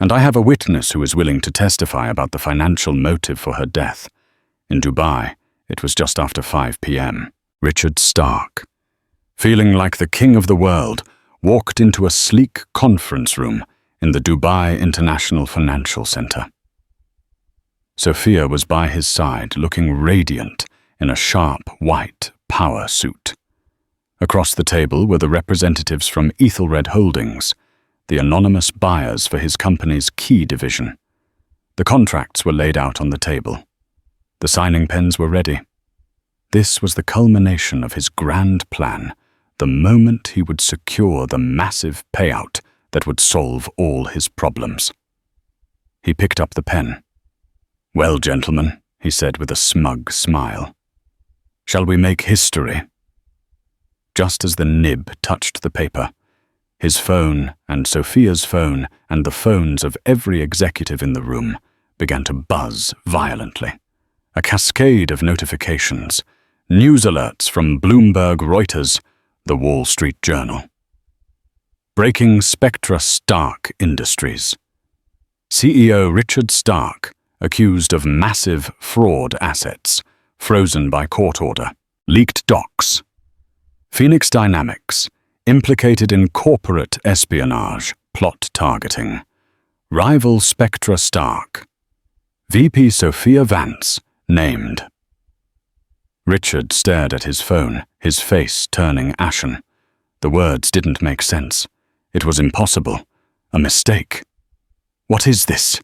"And I have a witness who is willing to testify about the financial motive for her death." In Dubai, it was just after 5 p.m. Richard Stark, feeling like the king of the world, walked into a sleek conference room in the Dubai International Financial Center. Sophia was by his side, looking radiant in a sharp, white power suit. Across the table were the representatives from Ethelred Holdings, the anonymous buyers for his company's key division. The contracts were laid out on the table. The signing pens were ready. This was the culmination of his grand plan, the moment he would secure the massive payout that would solve all his problems. He picked up the pen. "Well, gentlemen," he said with a smug smile, "shall we make history?" Just as the nib touched the paper, his phone and Sophia's phone and the phones of every executive in the room began to buzz violently. A cascade of notifications, news alerts from Bloomberg, Reuters, the Wall Street Journal. Breaking Spectra Stark Industries. CEO Richard Stark accused of massive fraud assets, frozen by court order. Leaked docs. Phoenix Dynamics, implicated in corporate espionage, plot targeting. Rival Spectra Stark. VP Sophia Vance, named. Richard stared at his phone, his face turning ashen. The words didn't make sense. It was impossible. A mistake. "What is this?"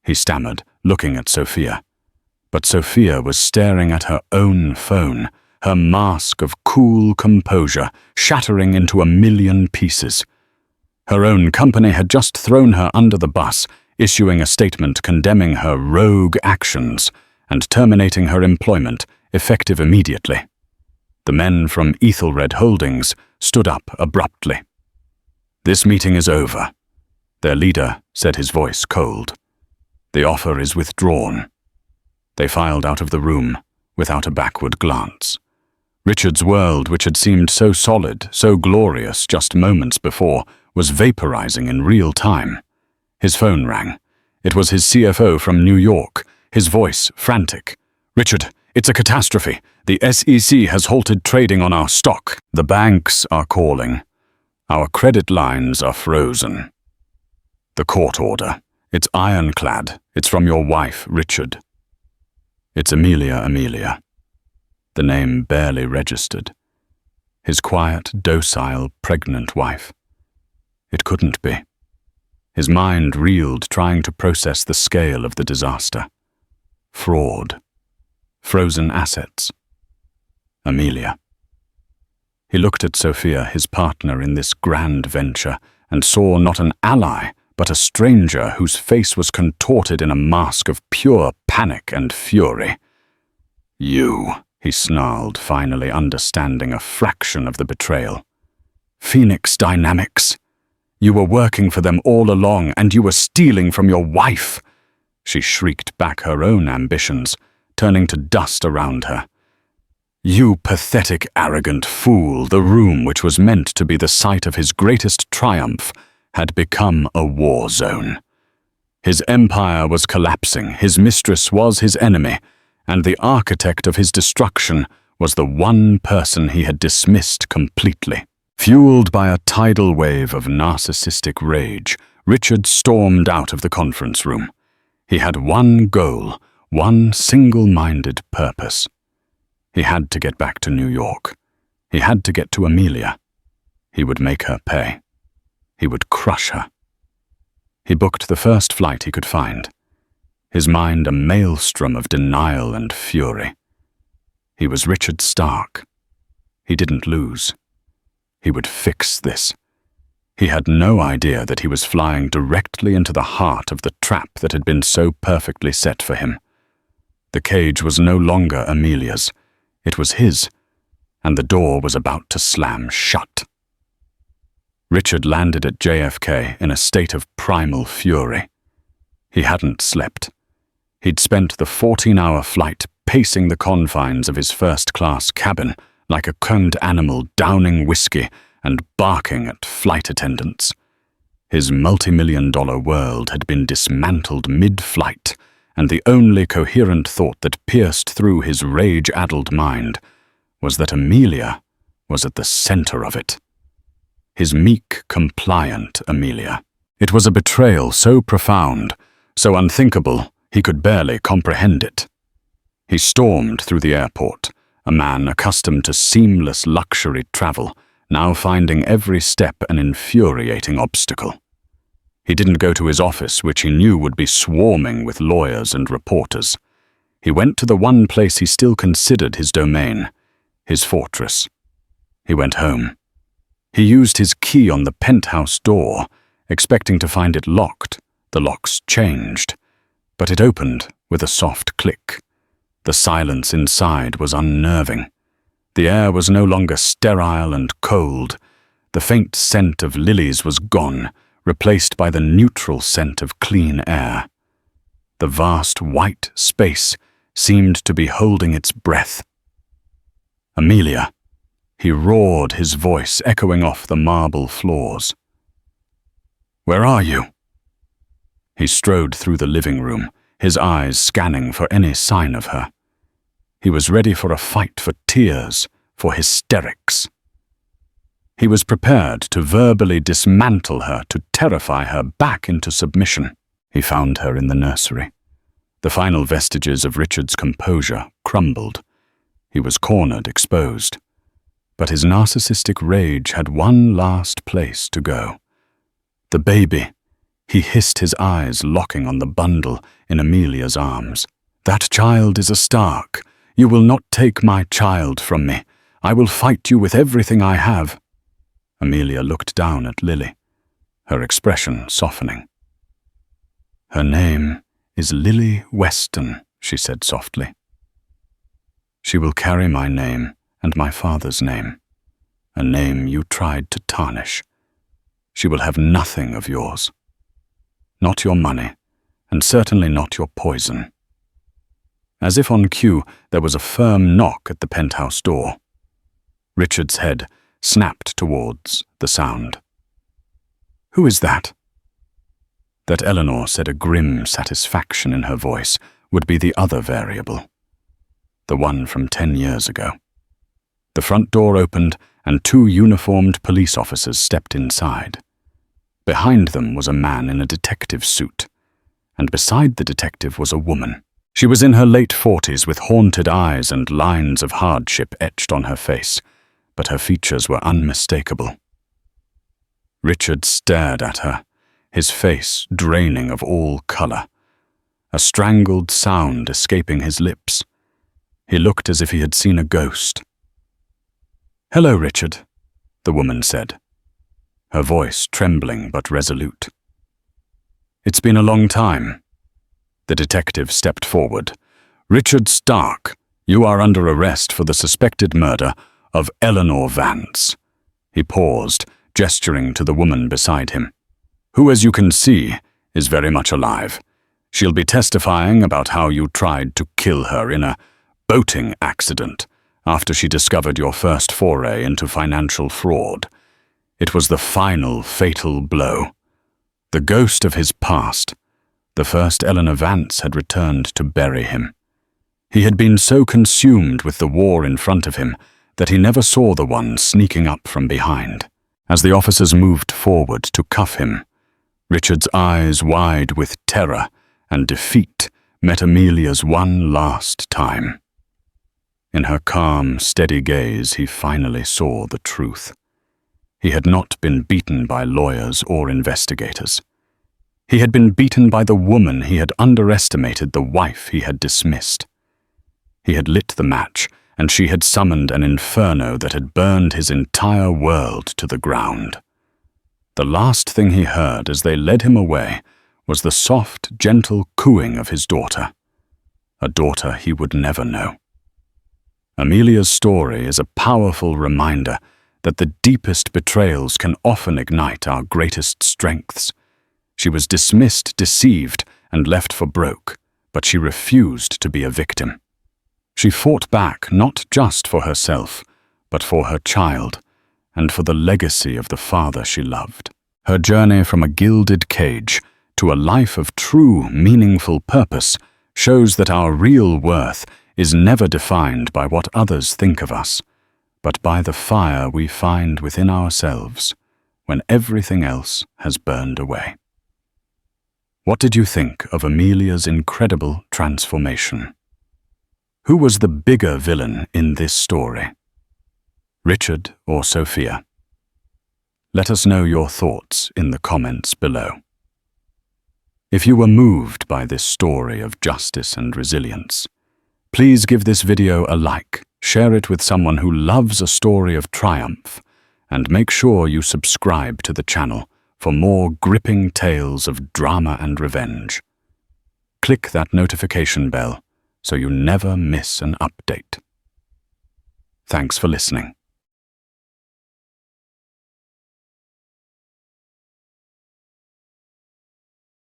he stammered, looking at Sophia. But Sophia was staring at her own phone, her mask of cool composure shattering into a million pieces. Her own company had just thrown her under the bus, issuing a statement condemning her rogue actions and terminating her employment, effective immediately. The men from Ethelred Holdings stood up abruptly. "This meeting is over," their leader said, his voice cold. "The offer is withdrawn." They filed out of the room without a backward glance. Richard's world, which had seemed so solid, so glorious just moments before, was vaporizing in real time. His phone rang. It was his CFO from New York, his voice frantic. "Richard, it's a catastrophe. The SEC has halted trading on our stock. The banks are calling. Our credit lines are frozen. The court order. It's ironclad. It's from your wife, Richard." "It's Amelia." The name barely registered. His quiet, docile, pregnant wife. It couldn't be. His mind reeled, trying to process the scale of the disaster. Fraud. Frozen assets. Amelia. He looked at Sophia, his partner in this grand venture, and saw not an ally, but a stranger whose face was contorted in a mask of pure panic and fury. "You," he snarled, finally understanding a fraction of the betrayal. "Phoenix Dynamics. You were working for them all along, and you were stealing from your wife." She shrieked back her own ambitions, turning to dust around her. "You pathetic, arrogant fool." The room, which was meant to be the site of his greatest triumph, had become a war zone. His empire was collapsing, his mistress was his enemy, and the architect of his destruction was the one person he had dismissed completely. Fueled by a tidal wave of narcissistic rage, Richard stormed out of the conference room. He had one goal, one single-minded purpose. He had to get back to New York. He had to get to Amelia. He would make her pay. He would crush her. He booked the first flight he could find, his mind a maelstrom of denial and fury. He was Richard Stark. He didn't lose. He would fix this. He had no idea that he was flying directly into the heart of the trap that had been so perfectly set for him. The cage was no longer Amelia's. It was his, and the door was about to slam shut. Richard landed at JFK in a state of primal fury. He hadn't slept. He'd spent the 14-hour flight pacing the confines of his first-class cabin like a conned animal downing whiskey and barking at flight attendants. His multi-million-dollar world had been dismantled mid-flight, and the only coherent thought that pierced through his rage-addled mind was that Amelia was at the center of it. His meek, compliant Amelia. It was a betrayal so profound, so unthinkable, he could barely comprehend it. He stormed through the airport, a man accustomed to seamless luxury travel, now finding every step an infuriating obstacle. He didn't go to his office, which he knew would be swarming with lawyers and reporters. He went to the one place he still considered his domain, his fortress. He went home. He used his key on the penthouse door, expecting to find it locked. The locks changed, but it opened with a soft click. The silence inside was unnerving. The air was no longer sterile and cold. The faint scent of lilies was gone, replaced by the neutral scent of clean air. The vast white space seemed to be holding its breath. "Amelia," he roared, his voice echoing off the marble floors. "Where are you?" He strode through the living room, his eyes scanning for any sign of her. He was ready for a fight, for tears, for hysterics. He was prepared to verbally dismantle her, to terrify her back into submission. He found her in the nursery. The final vestiges of Richard's composure crumbled. He was cornered, exposed. But his narcissistic rage had one last place to go. The baby. He hissed, his eyes locking on the bundle in Amelia's arms. "That child is a Stark. You will not take my child from me. I will fight you with everything I have." Amelia looked down at Lily, her expression softening. "Her name is Lily Weston," she said softly. "She will carry my name and my father's name, a name you tried to tarnish. She will have nothing of yours. Not your money, and certainly not your poison." As if on cue, there was a firm knock at the penthouse door. Richard's head snapped towards the sound. "Who is that?" That Eleanor said a grim satisfaction in her voice would be the other variable. The one from 10 years ago. The front door opened and 2 uniformed police officers stepped inside. Behind them was a man in a detective suit, and beside the detective was a woman. She was in her late 40s with haunted eyes and lines of hardship etched on her face, but her features were unmistakable. Richard stared at her, his face draining of all color, a strangled sound escaping his lips. He looked as if he had seen a ghost. "Hello, Richard," the woman said, her voice trembling but resolute. "It's been a long time." The detective stepped forward. "Richard Stark, you are under arrest for the suspected murder of Eleanor Vance." He paused, gesturing to the woman beside him, who, as you can see, is very much alive. She'll be testifying about how you tried to kill her in a boating accident after she discovered your first foray into financial fraud. It was the final fatal blow. The ghost of his past, the first Eleanor Vance, had returned to bury him. He had been so consumed with the war in front of him that he never saw the one sneaking up from behind. As the officers moved forward to cuff him, Richard's eyes wide with terror and defeat met Amelia's one last time. In her calm, steady gaze, he finally saw the truth. He had not been beaten by lawyers or investigators. He had been beaten by the woman he had underestimated, the wife he had dismissed. He had lit the match, and she had summoned an inferno that had burned his entire world to the ground. The last thing he heard as they led him away was the soft, gentle cooing of his daughter, a daughter he would never know. Amelia's story is a powerful reminder that the deepest betrayals can often ignite our greatest strengths. She was dismissed, deceived, and left for broke, but she refused to be a victim. She fought back not just for herself, but for her child, and for the legacy of the father she loved. Her journey from a gilded cage to a life of true, meaningful purpose shows that our real worth is never defined by what others think of us, but by the fire we find within ourselves when everything else has burned away. What did you think of Amelia's incredible transformation? Who was the bigger villain in this story? Richard or Sophia? Let us know your thoughts in the comments below. If you were moved by this story of justice and resilience, please give this video a like, share it with someone who loves a story of triumph, and make sure you subscribe to the channel for more gripping tales of drama and revenge. Click that notification bell so you never miss an update. Thanks for listening.